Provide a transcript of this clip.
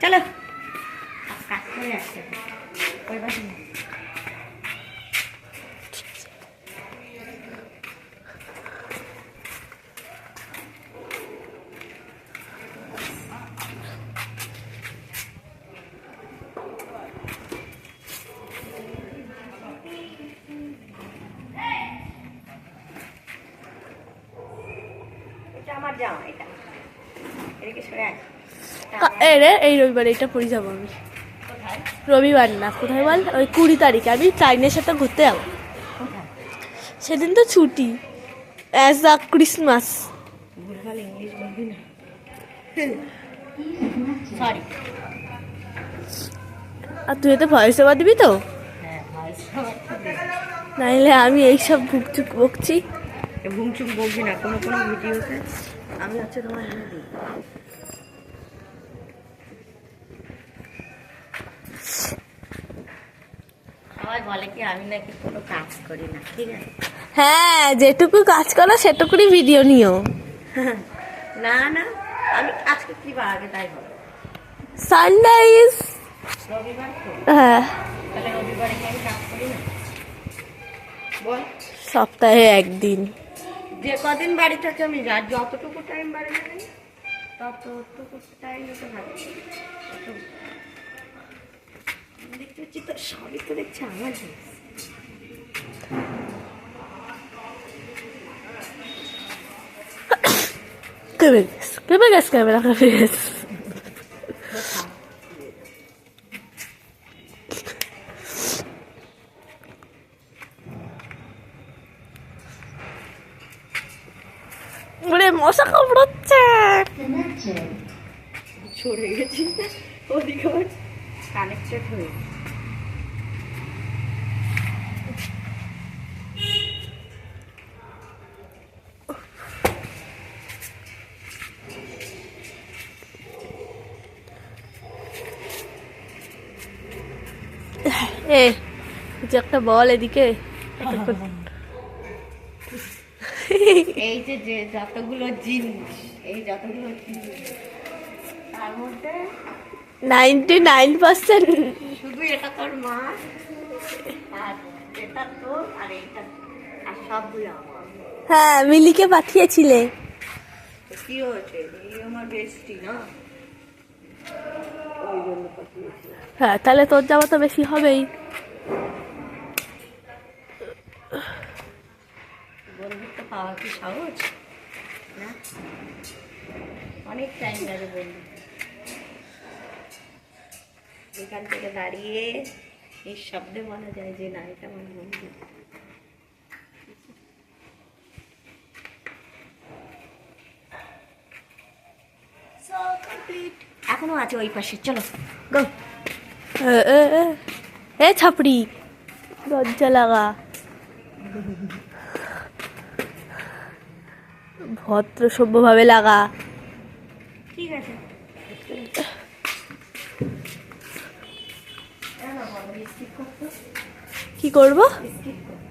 চলো কাজ করে আসছে ওই পাশে আমার জামা এটা এদিকে সরে আয় এই রবিবার এটা পরে যাবো আমি। রবিবার না, কোথায় বল? ওই 20 তারিখে আমি চাইনের সাথে ঘুরতে যাবো। সেদিন তো ছুটি, অ্যাজ আ ক্রিসমাস। ভুলভাল ইংলিশ বলবি না, সরি। আর তুই এতে ভয়েস ওভার দিবি তো? হ্যাঁ নাইলে আমি এইসব ভুকচুক বকছি। ভুংচুক বলবি না, কোনো কোনো ভিডিওতে আমি হচ্ছে তোমার এনে দিই। সবাই বলে কি আমি নাকি কোনো কাজ করি না, ঠিক আছে? হ্যাঁ, যেটুকু কাজ করো সেটুকুনি ভিডিও নিও। না না, আমি আজকে কি বার আগে তাই বলো। সানডাইজ রবিবার তো, হ্যাঁ, তাহলে রবিবারে কি আমি কাজ করি না? বল, সপ্তাহে একদিন। যে কদিন বাড়ি থাকে আমি যতটুকু টাইম বাড়ি থাকে ততটুকু টাইম তো ভালো দেখতে হচ্ছি। তো সবই তো দেখছি আমার জিনিস। কেবে গেছ ক্যামেরা কেবে গেছ। ওরে মশা কামড়াচ্ছে। সরে গেছি ওদিকে কানেক্টেড হয়ে। যে একটা বল এদিকে। এই যে যে যতগুলো জিনিস, এই যতগুলো জিনিস তার মধ্যে 99% শুধু এটা তোর মা, আর এটা তোর, আর এইটা, আর সবগুলো আমার। হ্যাঁ, মিলিকে পাঠিয়েছিলে। কি হয়েছে, এই আমার বেস্টি না, ওই জন্য পাঠিয়েছি। হ্যাঁ, তাহলে তোর যাওয়া তো বেশি হবেই। বন্ধুত্ব পাওয়া কি সহজ না? অনেক টাইম লাগে বন্ধু। এখান থেকে দাঁড়িয়ে এই শব্দে বলা যায় যে না এটা আমার বন্ধু। এখনো আছে ওই পাশে, চলো গো। এ ছাপড়ি, দরজা লাগা। ভদ্র সভ্যভাবে লাগা। ঠিক আছে, কি করবো? স্কিপ করো।